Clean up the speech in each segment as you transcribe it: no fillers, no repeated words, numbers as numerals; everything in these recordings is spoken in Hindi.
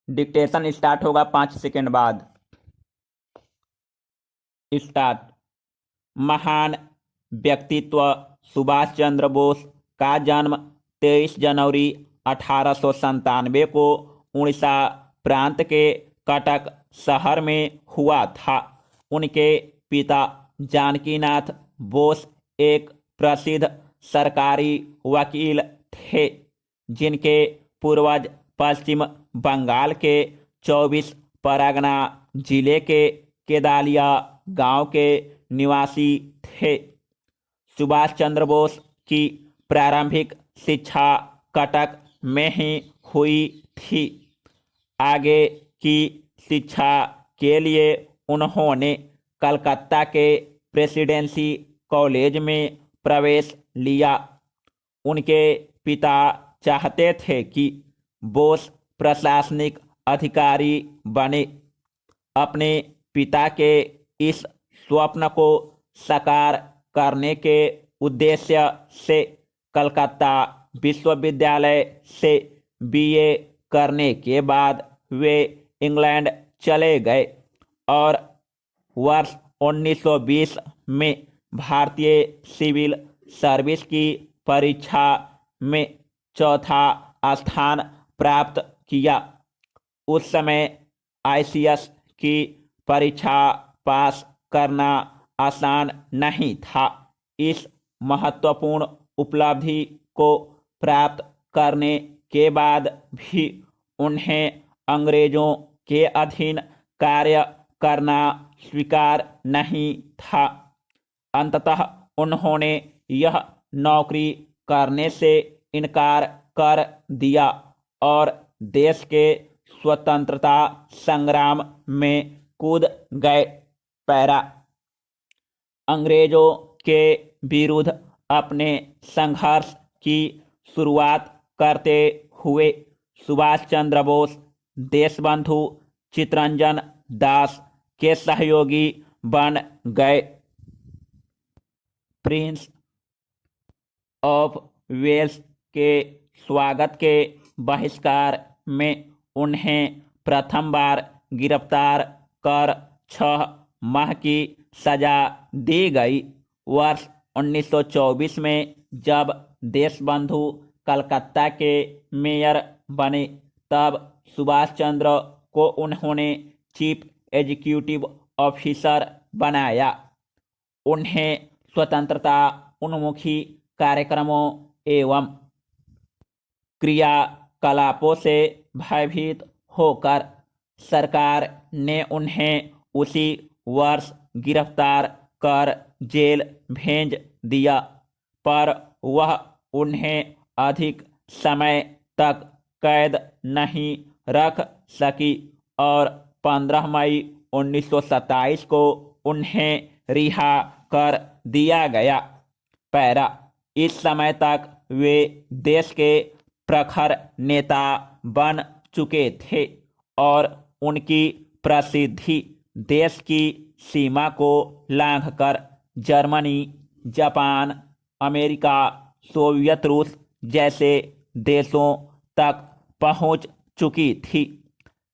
डिक्टेशन स्टार्ट होगा 5 सेकंड बाद। स्टार्ट। महान व्यक्तित्व सुभाष चंद्र बोस का जन्म 23 जनवरी 1897 को उड़ीसा प्रांत के कटक शहर में हुआ था। उनके पिता जानकीनाथ बोस एक प्रसिद्ध सरकारी वकील थे, जिनके पूर्वज पश्चिम बंगाल के 24 परगना जिले के केदालिया गांव के निवासी थे। सुभाष चंद्र बोस की प्रारंभिक शिक्षा कटक में ही हुई थी। आगे की शिक्षा के लिए उन्होंने कलकत्ता के प्रेसिडेंसी कॉलेज में प्रवेश लिया। उनके पिता चाहते थे कि बोस प्रशासनिक अधिकारी बने। अपने पिता के इस स्वप्न को साकार करने के उद्देश्य से कलकत्ता विश्वविद्यालय से बीए करने के बाद वे इंग्लैंड चले गए और वर्ष 1920 में भारतीय सिविल सर्विस की परीक्षा में चौथा स्थान प्राप्त किया। उस समय आईसीएस की परीक्षा पास करना आसान नहीं था। इस महत्वपूर्ण उपलब्धि को प्राप्त करने के बाद भी उन्हें अंग्रेजों के अधीन कार्य करना स्वीकार नहीं था। अंततः उन्होंने यह नौकरी करने से इनकार कर दिया और देश के स्वतंत्रता संग्राम में कूद गए। पैरा। अंग्रेजों के विरुद्ध अपने संघर्ष की शुरुआत करते हुए सुभाष चंद्र बोस देशबंधु चित्तरंजन दास के सहयोगी बन गए। प्रिंस ऑफ वेल्स के स्वागत के बहिष्कार में उन्हें प्रथम बार गिरफ्तार कर 6 माह की सजा दी गई। वर्ष 1924 में जब देशबंधु कलकत्ता के मेयर बने, तब सुभाष चंद्र को उन्होंने चीफ एग्जीक्यूटिव ऑफिसर बनाया। उन्हें स्वतंत्रता उन्मुखी कार्यक्रमों एवं क्रियाकलापों से भयभीत होकर सरकार ने उन्हें उसी वर्ष गिरफ्तार कर जेल भेज दिया, पर वह उन्हें अधिक समय तक कैद नहीं रख सकी और 15 मई 1927 को उन्हें रिहा कर दिया गया। पैरा। इस समय तक वे देश के प्रखर नेता बन चुके थे और उनकी प्रसिद्धि देश की सीमा को लांघकर जर्मनी, जापान, अमेरिका, सोवियत रूस जैसे देशों तक पहुंच चुकी थी।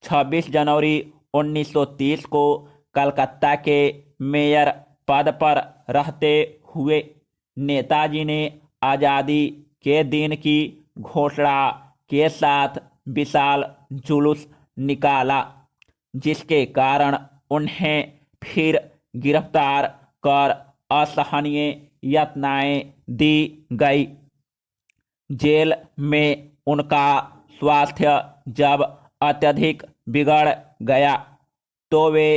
26 जनवरी 1930 को कलकत्ता के मेयर पद पर रहते हुए नेताजी ने आज़ादी के दिन की घोषणा के साथ विशाल जुलूस निकाला, जिसके कारण उन्हें फिर गिरफ्तार कर असहनीय यातनाएं दी गई। जेल में उनका स्वास्थ्य जब अत्यधिक बिगड़ गया तो वे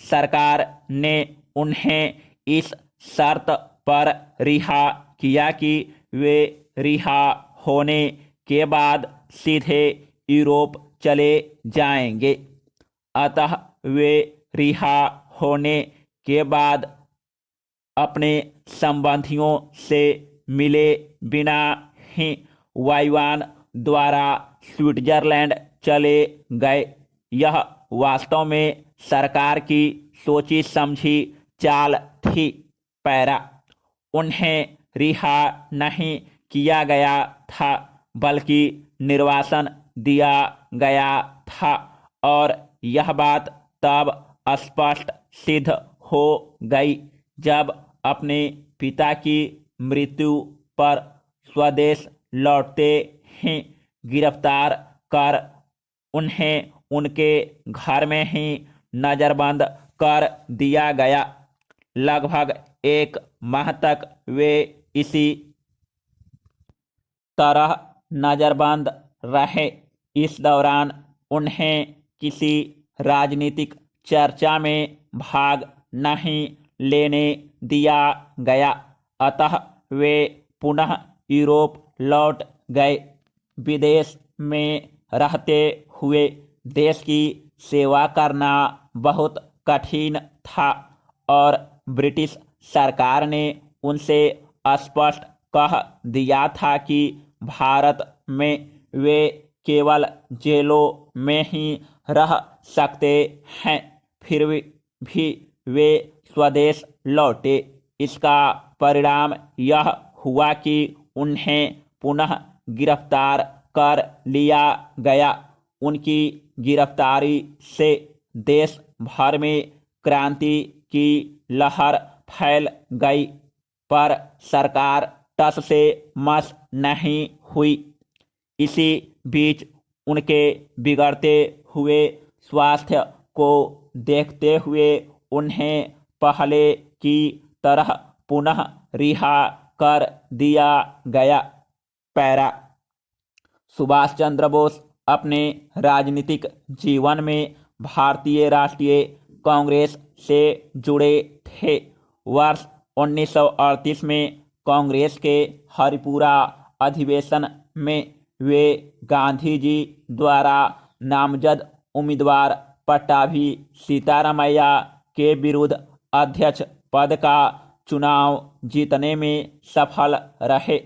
सरकार ने उन्हें इस शर्त पर रिहा किया कि वे रिहा होने के बाद सीधे यूरोप चले जाएंगे। अतः वे रिहा होने के बाद अपने संबंधियों से मिले बिना ही वायुयान द्वारा स्विट्जरलैंड चले गए। यह वास्तव में सरकार की सोची समझी चाल थी। पैरा। उन्हें रिहा नहीं किया गया था, बल्कि निर्वासन दिया गया था और यह बात तब स्पष्ट सिद्ध हो गई जब अपने पिता की मृत्यु पर स्वदेश लौटते ही गिरफ्तार कर उन्हें उनके घर में ही नज़रबंद कर दिया गया। लगभग एक माह तक वे इसी तरह नज़रबंद रहे। इस दौरान उन्हें किसी राजनीतिक चर्चा में भाग नहीं लेने दिया गया, अतः वे पुनः यूरोप लौट गए। विदेश में रहते हुए देश की सेवा करना बहुत कठिन था और ब्रिटिश सरकार ने उनसे स्पष्ट कह दिया था कि भारत में वे केवल जेलों में ही रह सकते हैं। फिर भी वे स्वदेश लौटे। इसका परिणाम यह हुआ कि उन्हें पुनः गिरफ्तार कर लिया गया। उनकी गिरफ्तारी से देश भर में क्रांति की लहर फैल गई, पर सरकार टस से मस नहीं हुई। इसी बीच उनके बिगड़ते हुए स्वास्थ्य को देखते हुए उन्हें पहले की तरह पुनः रिहा कर दिया गया। पैरा। सुभाष चंद्र बोस अपने राजनीतिक जीवन में भारतीय राष्ट्रीय कांग्रेस से जुड़े थे। वर्ष 1938 में कांग्रेस के हरिपुरा अधिवेशन में वे गांधी जी द्वारा नामजद उम्मीदवार पट्टाभी सीतारामैया के विरुद्ध अध्यक्ष पद का चुनाव जीतने में सफल रहे।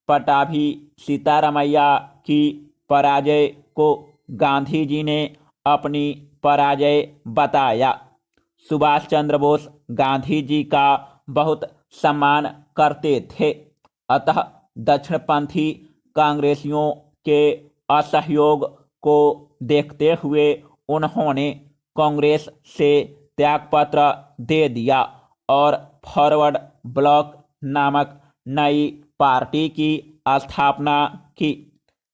पट्टाभी सीतारामैया की पराजय को गांधी जी ने अपनी पराजय बताया। सुभाष चंद्र बोस गांधी जी का बहुत सम्मान करते थे, अतः दक्षिणपंथी कांग्रेसियों के असहयोग को देखते हुए उन्होंने कांग्रेस से त्यागपत्र दे दिया और फॉरवर्ड ब्लॉक नामक नई पार्टी की स्थापना की।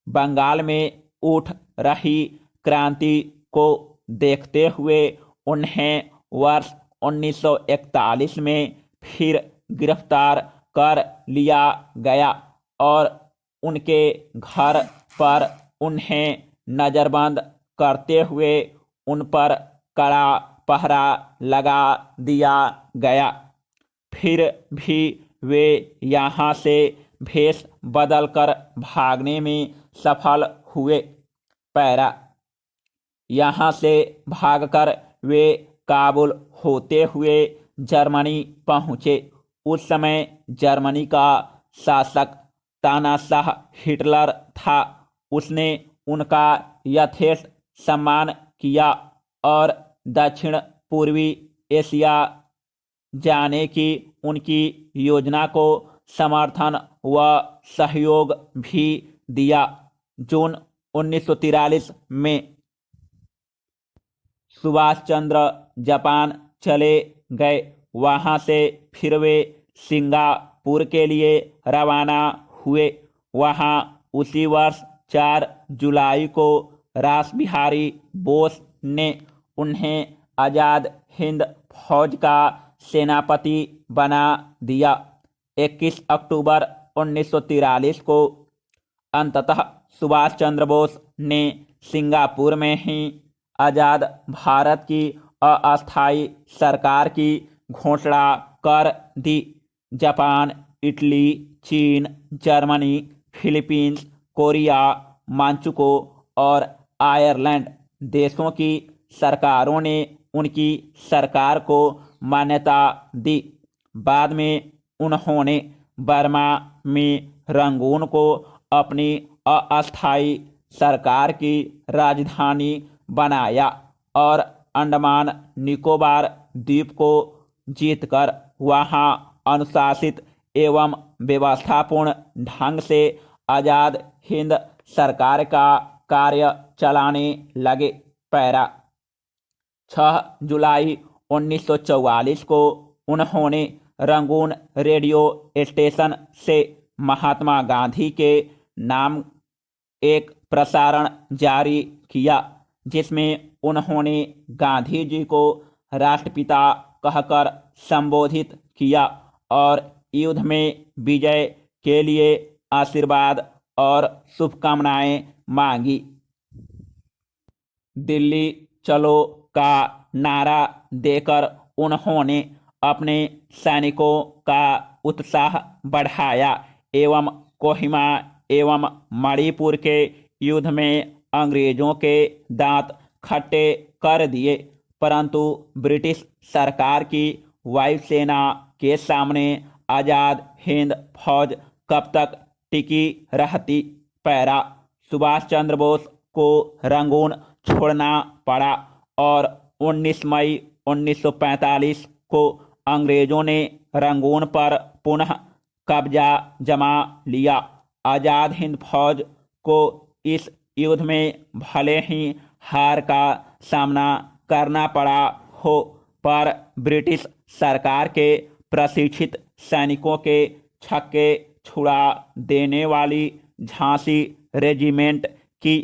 बंगाल में उठ रही क्रांति को देखते हुए उन्हें वर्ष 1941 में फिर गिरफ्तार कर लिया गया और उनके घर पर उन्हें नज़रबंद करते हुए उन पर कड़ा पहरा लगा दिया गया। फिर भी वे यहाँ से भेष बदलकर भागने में सफल हुए। पैरा। यहाँ से भागकर वे काबुल होते हुए जर्मनी पहुँचे। उस समय जर्मनी का शासक तानाशाह हिटलर था। उसने उनका यथेष्ट सम्मान किया और दक्षिण पूर्वी एशिया जाने की उनकी योजना को समर्थन व सहयोग भी दिया। जून 1943 में सुभाष चंद्र जापान चले गए। वहाँ से फिर वे सिंगापुर के लिए रवाना हुए। वहाँ उसी वर्ष 4 जुलाई को रासबिहारी बोस ने उन्हें आज़ाद हिंद फौज का सेनापति बना दिया। 21 अक्टूबर 1943 को अंततः सुभाष चंद्र बोस ने सिंगापुर में ही आज़ाद भारत की अस्थायी सरकार की घोषणा कर दी। जापान, इटली, चीन, जर्मनी, फिलीपींस, कोरिया, मांचुको और आयरलैंड देशों की सरकारों ने उनकी सरकार को मान्यता दी। बाद में उन्होंने बर्मा में रंगून को अपनी अस्थायी सरकार की राजधानी बनाया और अंडमान निकोबार द्वीप को जीतकर वहां अनुशासित एवं व्यवस्थापूर्ण ढंग से आज़ाद हिंद सरकार का कार्य चलाने लगे। पैरा 6 जुलाई 1944 को उन्होंने रंगून रेडियो स्टेशन से महात्मा गांधी के नाम एक प्रसारण जारी किया, जिसमें उन्होंने गांधी जी को राष्ट्रपिता कहकर संबोधित किया और युद्ध में विजय के लिए आशीर्वाद और शुभकामनाएं मांगी। दिल्ली चलो का नारा देकर उन्होंने अपने सैनिकों का उत्साह बढ़ाया एवं कोहिमा एवं मणिपुर के युद्ध में अंग्रेजों के दांत खट्टे कर दिए, परंतु ब्रिटिश सरकार की वायुसेना के सामने आज़ाद हिंद फौज कब तक टिकी रहती। पैरा सुभाष चंद्र बोस को रंगून छोड़ना पड़ा और 19 मई 1945 को अंग्रेजों ने रंगून पर पुनः कब्जा जमा लिया। आज़ाद हिंद फौज को इस युद्ध में भले ही हार का सामना करना पड़ा हो, पर ब्रिटिश सरकार के प्रशिक्षित सैनिकों के छक्के छुड़ा देने वाली झांसी रेजिमेंट की